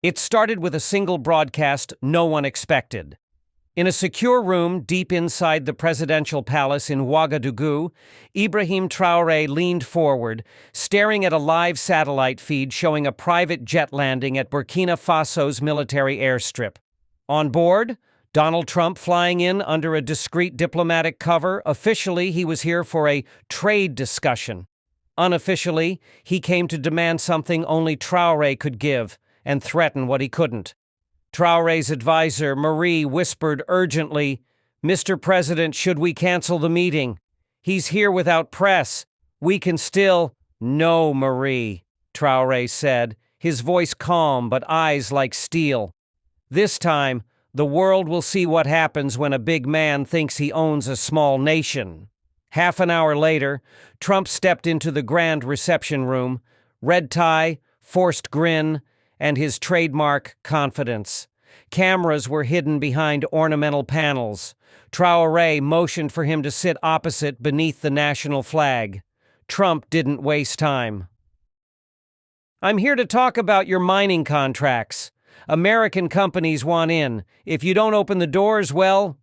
It started with a single broadcast no one expected. In a secure room deep inside the presidential palace in Ouagadougou, Ibrahim Traoré leaned forward, staring at a live satellite feed showing a private jet landing at Burkina Faso's military airstrip. On board, Donald Trump flying in under a discreet diplomatic cover. Officially, he was here for a trade discussion. Unofficially, he came to demand something only Traoré could give and threaten what he couldn't. Traoré's advisor, Marie, whispered urgently, "Mr. President, should we cancel the meeting? He's here without press. We can still—" "No, Marie," Traoré said, his voice calm but eyes like steel. "This time, the world will see what happens when a big man thinks he owns a small nation." Half an hour later, Trump stepped into the grand reception room, red tie, forced grin, and his trademark confidence. Cameras were hidden behind ornamental panels. Traoré motioned for him to sit opposite beneath the national flag. Trump didn't waste time. "I'm here to talk about your mining contracts. American companies want in. If you don't open the doors, well—"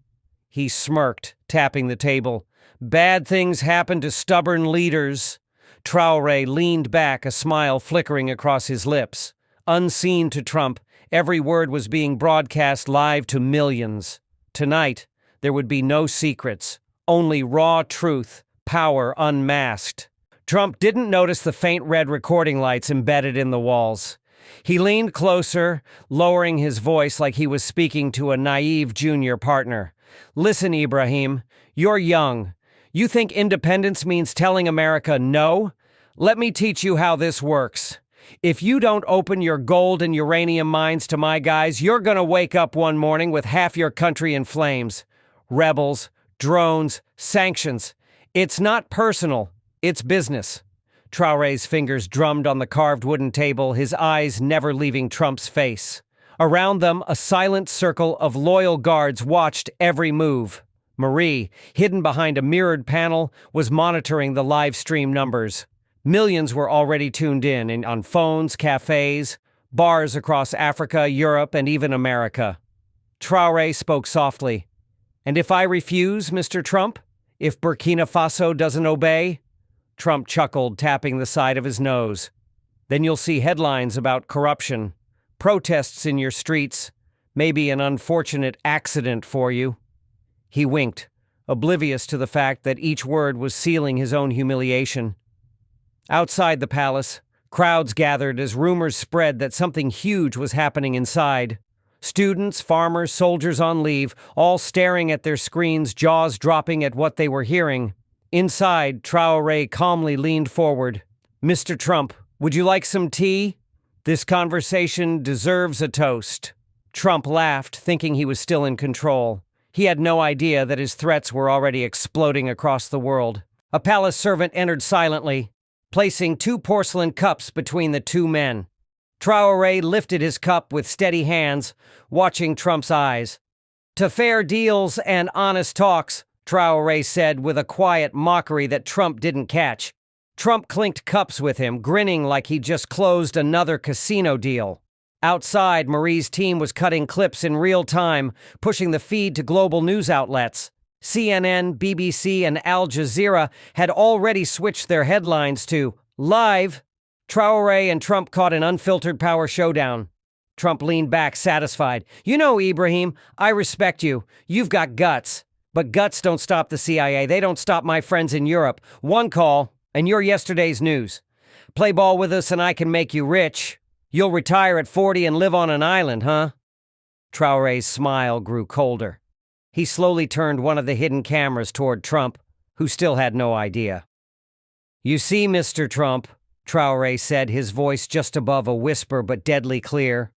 He smirked, tapping the table. "Bad things happen to stubborn leaders." Traoré leaned back, a smile flickering across his lips. Unseen to Trump, every word was being broadcast live to millions. Tonight, there would be no secrets, only raw truth, power unmasked. Trump didn't notice the faint red recording lights embedded in the walls. He leaned closer, lowering his voice like he was speaking to a naive junior partner. "Listen, Ibrahim, you're young. You think independence means telling America no? Let me teach you how this works. If you don't open your gold and uranium mines to my guys, you're gonna wake up one morning with half your country in flames. Rebels, drones, sanctions. It's not personal, it's business." Traoré's fingers drummed on the carved wooden table, his eyes never leaving Trump's face. Around them, a silent circle of loyal guards watched every move. Marie, hidden behind a mirrored panel, was monitoring the live stream numbers. Millions were already tuned in on phones, cafes, bars across Africa, Europe, and even America. Traoré spoke softly. "And if I refuse, Mr. Trump? If Burkina Faso doesn't obey?" Trump chuckled, tapping the side of his nose. "Then you'll see headlines about corruption, protests in your streets, maybe an unfortunate accident for you." He winked, oblivious to the fact that each word was sealing his own humiliation. Outside the palace, crowds gathered as rumors spread that something huge was happening inside. Students, farmers, soldiers on leave, all staring at their screens, jaws dropping at what they were hearing. Inside, Traoré calmly leaned forward. "Mr. Trump, would you like some tea? This conversation deserves a toast." Trump laughed, thinking he was still in control. He had no idea that his threats were already exploding across the world. A palace servant entered silently, placing 2 porcelain cups between the 2 men. Traoré lifted his cup with steady hands, watching Trump's eyes. "To fair deals and honest talks," Traoré said with a quiet mockery that Trump didn't catch. Trump clinked cups with him, grinning like he just closed another casino deal. Outside, Marie's team was cutting clips in real time, pushing the feed to global news outlets. CNN, BBC, and Al Jazeera had already switched their headlines to "Live." Traoré and Trump caught an unfiltered power showdown. Trump leaned back, satisfied. "You know, Ibrahim, I respect you. You've got guts. But guts don't stop the CIA. They don't stop my friends in Europe. One call, and you're yesterday's news. Play ball with us and I can make you rich. You'll retire at 40 and live on an island, huh?" Traoré's smile grew colder. He slowly turned one of the hidden cameras toward Trump, who still had no idea. "You see, Mr. Trump," Traoré said, his voice just above a whisper but deadly clear,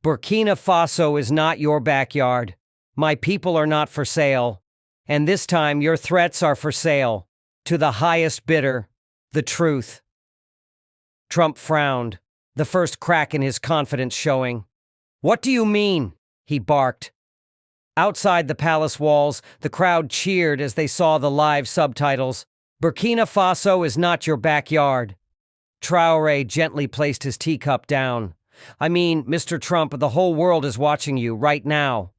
"Burkina Faso is not your backyard. My people are not for sale. And this time your threats are for sale. To the highest bidder. The truth." Trump frowned, the first crack in his confidence showing. "What do you mean?" he barked. Outside the palace walls, the crowd cheered as they saw the live subtitles. "Burkina Faso is not your backyard." Traoré gently placed his teacup down. I mean, Mr. Trump, the whole world is watching you right now.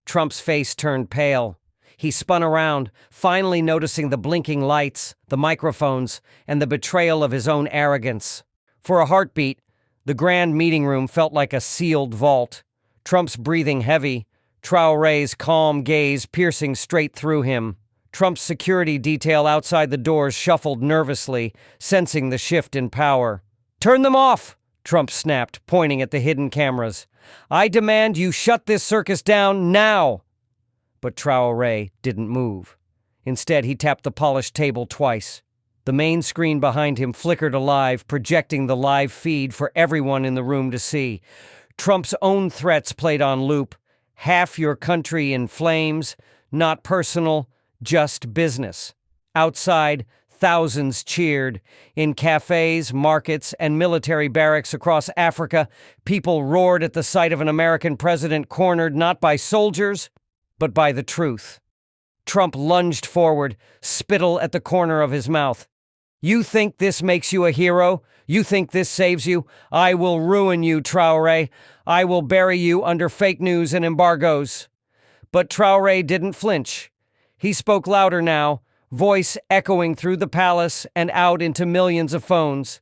Trump's face turned pale. He spun around, finally noticing the blinking lights, the microphones, and the betrayal of his own arrogance. For a heartbeat, the grand meeting room felt like a sealed vault. Trump's breathing heavy, Traoré's calm gaze piercing straight through him. Trump's security detail outside the doors shuffled nervously, sensing the shift in power. "Turn them off!" Trump snapped, pointing at the hidden cameras. "I demand you shut this circus down now!" But Traoré didn't move. Instead, he tapped the polished table twice. The main screen behind him flickered alive, projecting the live feed for everyone in the room to see. Trump's own threats played on loop. "Half your country in flames, not personal, just business." Outside, thousands cheered. In cafes, markets, and military barracks across Africa, people roared at the sight of an American president cornered not by soldiers, but by the truth. Trump lunged forward, spittle at the corner of his mouth. "You think this makes you a hero? You think this saves you? I will ruin you, Traoré. I will bury you under fake news and embargoes." But Traoré didn't flinch. He spoke louder now, voice echoing through the palace and out into millions of phones.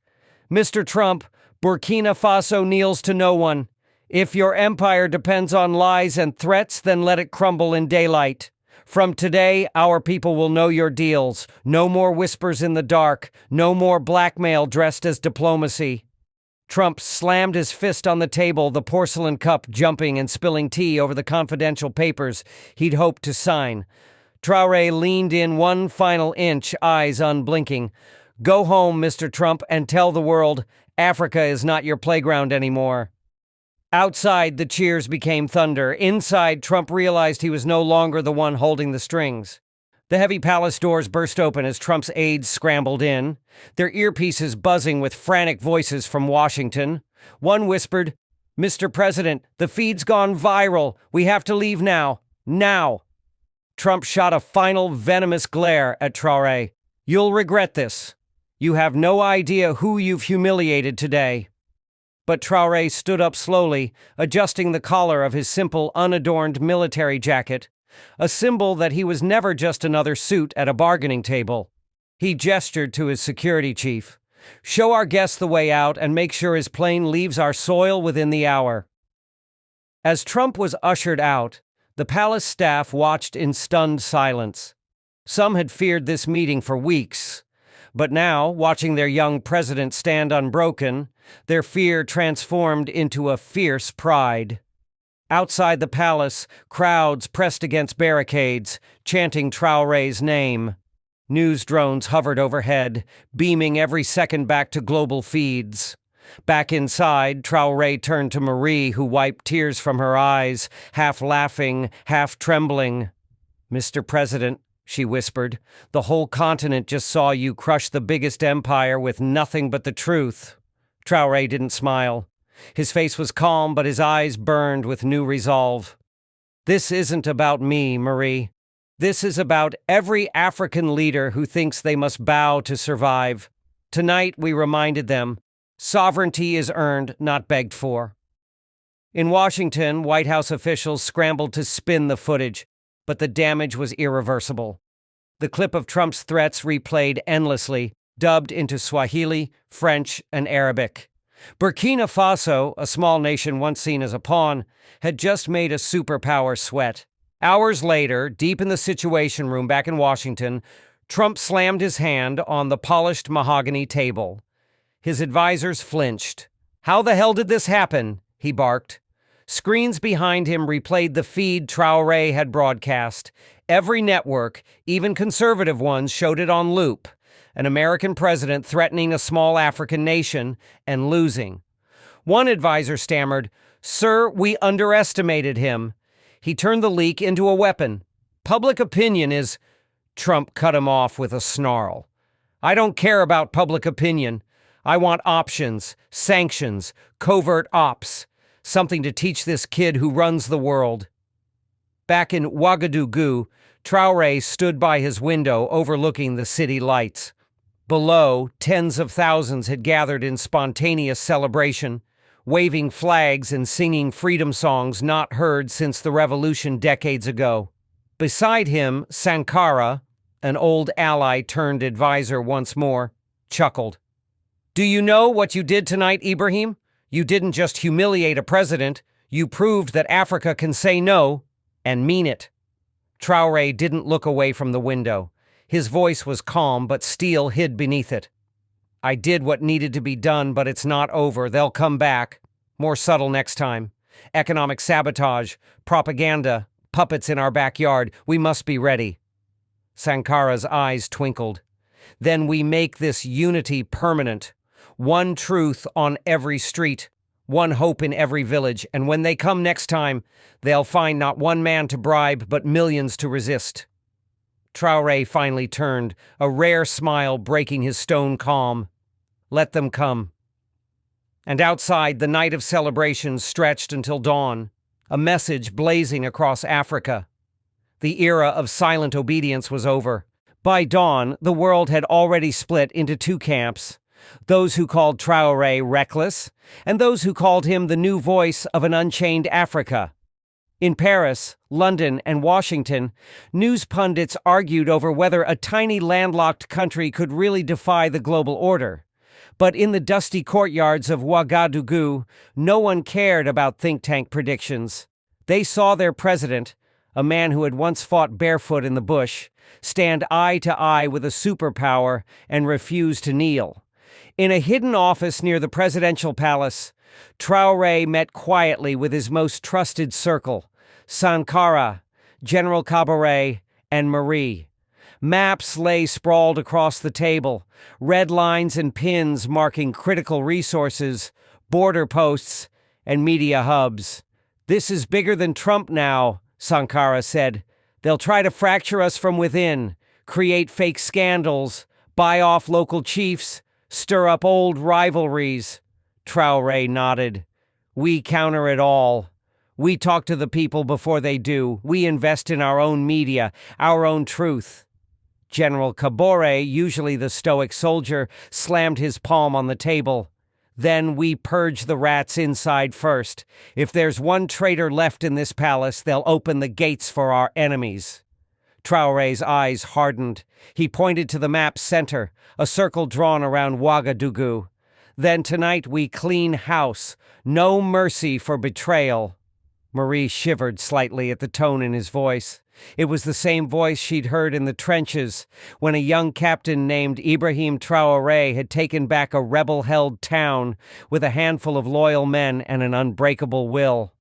"Mr. Trump, Burkina Faso kneels to no one. If your empire depends on lies and threats, then let it crumble in daylight. From today, our people will know your deals. No more whispers in the dark. No more blackmail dressed as diplomacy." Trump slammed his fist on the table, the porcelain cup jumping and spilling tea over the confidential papers he'd hoped to sign. Traoré leaned in one final inch, eyes unblinking. "Go home, Mr. Trump, and tell the world Africa is not your playground anymore." Outside, the cheers became thunder. Inside, Trump realized he was no longer the one holding the strings. The heavy palace doors burst open as Trump's aides scrambled in, their earpieces buzzing with frantic voices from Washington. One whispered, "Mr. President, the feed's gone viral. We have to leave now. Now." Trump shot a final venomous glare at Traoré. "You'll regret this. You have no idea who you've humiliated today." But Traoré stood up slowly, adjusting the collar of his simple, unadorned military jacket, a symbol that he was never just another suit at a bargaining table. He gestured to his security chief. "Show our guest the way out and make sure his plane leaves our soil within the hour." As Trump was ushered out, the palace staff watched in stunned silence. Some had feared this meeting for weeks, but now, watching their young president stand unbroken, their fear transformed into a fierce pride. Outside the palace, crowds pressed against barricades, chanting Traoré's name. News drones hovered overhead, beaming every second back to global feeds. Back inside, Traoré turned to Marie, who wiped tears from her eyes, half laughing, half trembling. "Mr. President," she whispered, "the whole continent just saw you crush the biggest empire with nothing but the truth." Traoré didn't smile. His face was calm, but his eyes burned with new resolve. "This isn't about me, Marie. This is about every African leader who thinks they must bow to survive. Tonight, we reminded them, sovereignty is earned, not begged for." In Washington, White House officials scrambled to spin the footage, but the damage was irreversible. The clip of Trump's threats replayed endlessly, dubbed into Swahili, French, and Arabic. Burkina Faso, a small nation once seen as a pawn, had just made a superpower sweat. Hours later, deep in the Situation Room back in Washington, Trump slammed his hand on the polished mahogany table. His advisors flinched. "How the hell did this happen?" he barked. Screens behind him replayed the feed Traoré had broadcast. Every network, even conservative ones, showed it on loop. An American president threatening a small African nation and losing. One advisor stammered, "Sir, we underestimated him. He turned the leak into a weapon. Public opinion is—" Trump cut him off with a snarl. "I don't care about public opinion. I want options, sanctions, covert ops. Something to teach this kid who runs the world." Back in Ouagadougou, Traoré stood by his window overlooking the city lights. Below, tens of thousands had gathered in spontaneous celebration. waving flags and singing freedom songs not heard since the revolution decades ago. Beside him, Sankara, an old ally turned advisor once more, chuckled. "Do you know what you did tonight, Ibrahim? You didn't just humiliate a president, you proved that Africa can say no and mean it." Traoré didn't look away from the window. His voice was calm, but steel hid beneath it. "I did what needed to be done, but it's not over. They'll come back. More subtle next time. Economic sabotage, propaganda, puppets in our backyard. We must be ready." Sankara's eyes twinkled. "Then we make this unity permanent. One truth on every street, one hope in every village, and when they come next time, they'll find not one man to bribe, but millions to resist." Traoré finally turned, a rare smile breaking his stone calm. "Let them come." And outside, the night of celebrations stretched until dawn, a message blazing across Africa. The era of silent obedience was over. By dawn, the world had already split into two camps, those who called Traoré reckless, and those who called him the new voice of an unchained Africa. In Paris, London, and Washington, news pundits argued over whether a tiny landlocked country could really defy the global order. But in the dusty courtyards of Ouagadougou, no one cared about think tank predictions. They saw their president, a man who had once fought barefoot in the bush, stand eye to eye with a superpower and refuse to kneel. In a hidden office near the presidential palace, Traoré met quietly with his most trusted circle, Sankara, General Caboret, and Marie. Maps lay sprawled across the table, red lines and pins marking critical resources, border posts, and media hubs. "This is bigger than Trump now," Sankara said. "They'll try to fracture us from within, create fake scandals, buy off local chiefs, stir up old rivalries." Traoré nodded. "We counter it all. We talk to the people before they do. We invest in our own media, our own truth." General Caboret, usually the stoic soldier, slammed his palm on the table. "Then we purge the rats inside first. If there's one traitor left in this palace, they'll open the gates for our enemies." Traoré's eyes hardened. He pointed to the map's center, a circle drawn around Ouagadougou. "Then tonight we clean house. No mercy for betrayal." Marie shivered slightly at the tone in his voice. It was the same voice she'd heard in the trenches when a young captain named Ibrahim Traoré had taken back a rebel-held town with a handful of loyal men and an unbreakable will.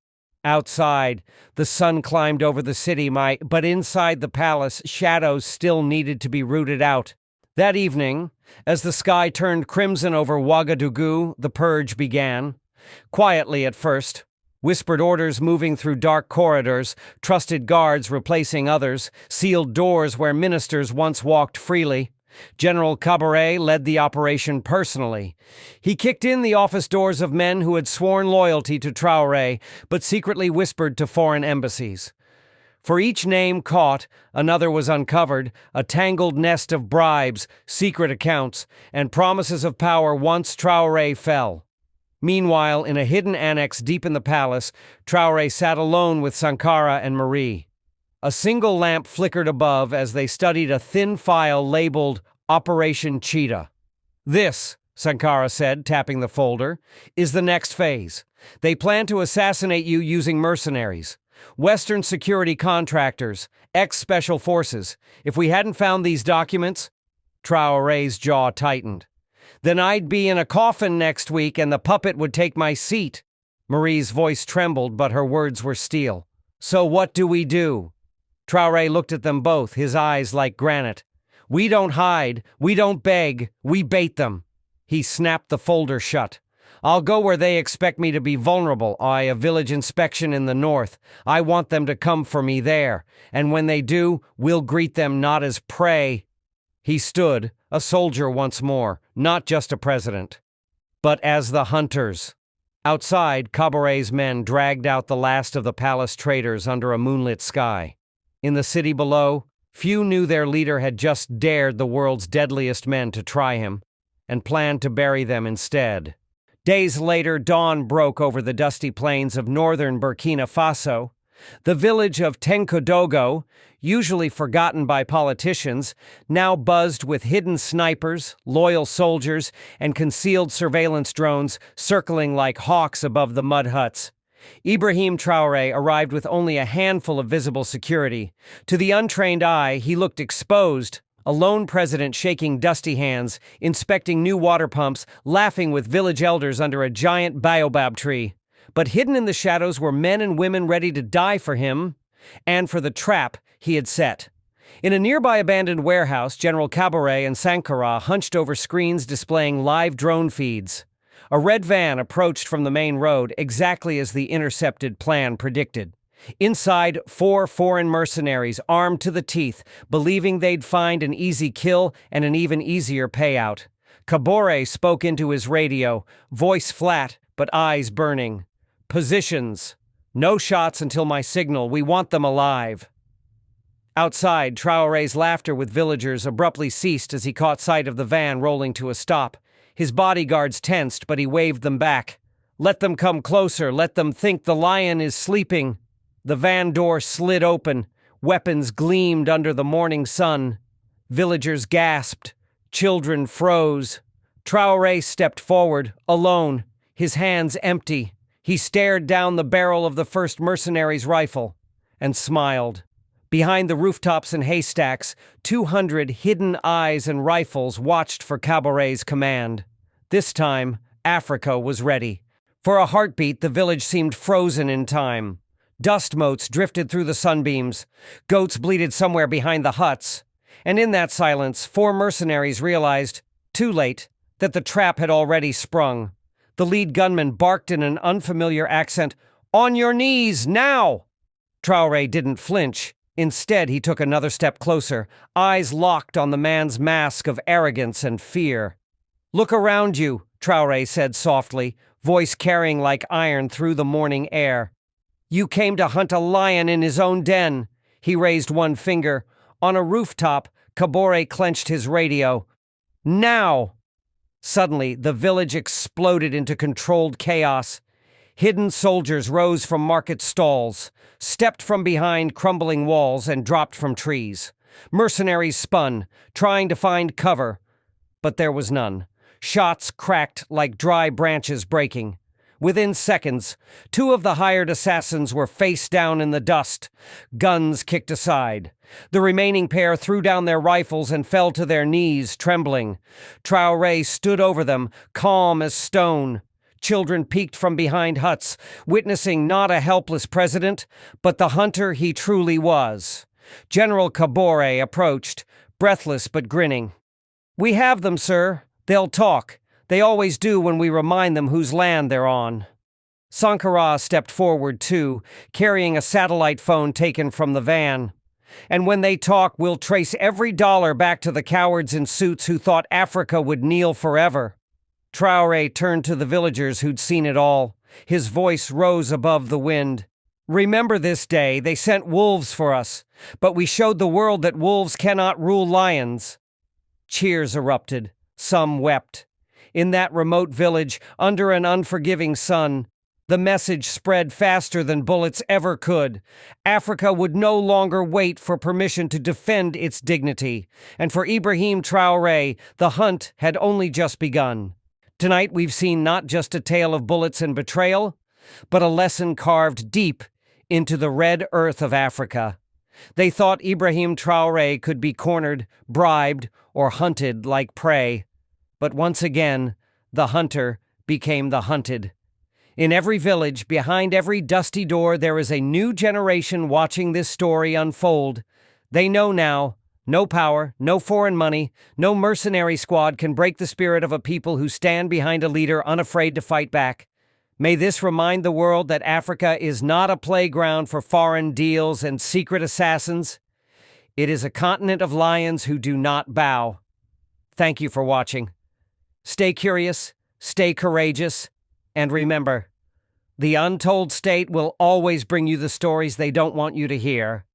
Outside, the sun climbed over the city, but inside the palace, shadows still needed to be rooted out. That evening, as the sky turned crimson over Ouagadougou, the purge began. Quietly at first, whispered orders moving through dark corridors, trusted guards replacing others, sealed doors where ministers once walked freely. General Caboret led the operation personally. He kicked in the office doors of men who had sworn loyalty to Traoré, but secretly whispered to foreign embassies. For each name caught, another was uncovered, a tangled nest of bribes, secret accounts, and promises of power once Traoré fell. Meanwhile, in a hidden annex deep in the palace, Traoré sat alone with Sankara and Marie. A single lamp flickered above as they studied a thin file labeled Operation Cheetah. "This," Sankara said, tapping the folder, "is the next phase. They plan to assassinate you using mercenaries. Western security contractors, ex-special forces. If we hadn't found these documents..." Traoré's jaw tightened. "Then I'd be in a coffin next week and the puppet would take my seat." Marie's voice trembled, but her words were steel. "So what do we do?" Traoré looked at them both, his eyes like granite. "We don't hide, we don't beg, we bait them." He snapped the folder shut. "I'll go where they expect me to be vulnerable, a village inspection in the north. I want them to come for me there, and when they do, we'll greet them not as prey." He stood, a soldier once more, not just a president, but as the hunters. Outside, Caboret's men dragged out the last of the palace traitors under a moonlit sky. In the city below, few knew their leader had just dared the world's deadliest men to try him, and planned to bury them instead. Days later, dawn broke over the dusty plains of northern Burkina Faso. The village of Tenkodogo, usually forgotten by politicians, now buzzed with hidden snipers, loyal soldiers, and concealed surveillance drones circling like hawks above the mud huts. Ibrahim Traoré arrived with only a handful of visible security. To the untrained eye, he looked exposed, a lone president shaking dusty hands, inspecting new water pumps, laughing with village elders under a giant baobab tree. But hidden in the shadows were men and women ready to die for him and for the trap he had set. In a nearby abandoned warehouse, General Caboret and Sankara hunched over screens displaying live drone feeds. A red van approached from the main road exactly as the intercepted plan predicted. Inside, 4 foreign mercenaries armed to the teeth, believing they'd find an easy kill and an even easier payout. Caboret spoke into his radio, voice flat but eyes burning. Positions. No shots until my signal. We want them alive. Outside, Traoré's laughter with villagers abruptly ceased as he caught sight of the van rolling to a stop. His bodyguards tensed, but he waved them back. Let them come closer. Let them think the lion is sleeping. The van door slid open. Weapons gleamed under the morning sun. Villagers gasped. Children froze. Traoré stepped forward, alone, his hands empty. He stared down the barrel of the first mercenary's rifle and smiled. Behind the rooftops and haystacks, 200 hidden eyes and rifles watched for Caboret's command. This time, Africa was ready. For a heartbeat, the village seemed frozen in time. Dust motes drifted through the sunbeams. Goats bleated somewhere behind the huts. And in that silence, 4 mercenaries realized, too late, that the trap had already sprung. The lead gunman barked in an unfamiliar accent, "On your knees, now!" Traoré didn't flinch. Instead, he took another step closer, eyes locked on the man's mask of arrogance and fear. "Look around you," Traoré said softly, voice carrying like iron through the morning air. "You came to hunt a lion in his own den." He raised one finger. On a rooftop, Caboret clenched his radio. "Now!" Suddenly, the village exploded into controlled chaos. Hidden soldiers rose from market stalls, stepped from behind crumbling walls, and dropped from trees. Mercenaries spun, trying to find cover, but there was none. Shots cracked like dry branches breaking. Within seconds, 2 of the hired assassins were face down in the dust, guns kicked aside. The remaining pair threw down their rifles and fell to their knees, trembling. Traoré stood over them, calm as stone. Children peeked from behind huts, witnessing not a helpless president, but the hunter he truly was. General Caboret approached, breathless but grinning. "We have them, sir. They'll talk. They always do when we remind them whose land they're on." Sankara stepped forward too, carrying a satellite phone taken from the van. "And when they talk, we'll trace every dollar back to the cowards in suits who thought Africa would kneel forever." Traoré turned to the villagers who'd seen it all. His voice rose above the wind. "Remember this day, they sent wolves for us, but we showed the world that wolves cannot rule lions." Cheers erupted. Some wept. In that remote village, under an unforgiving sun, the message spread faster than bullets ever could. Africa would no longer wait for permission to defend its dignity. And for Ibrahim Traoré, the hunt had only just begun. Tonight we've seen not just a tale of bullets and betrayal, but a lesson carved deep into the red earth of Africa. They thought Ibrahim Traoré could be cornered, bribed, or hunted like prey. But once again, the hunter became the hunted. In every village, behind every dusty door, there is a new generation watching this story unfold. They know now, no power, no foreign money, no mercenary squad can break the spirit of a people who stand behind a leader unafraid to fight back. May this remind the world that Africa is not a playground for foreign deals and secret assassins. It is a continent of lions who do not bow. Thank you for watching. Stay curious, stay courageous, and remember, the untold state will always bring you the stories they don't want you to hear.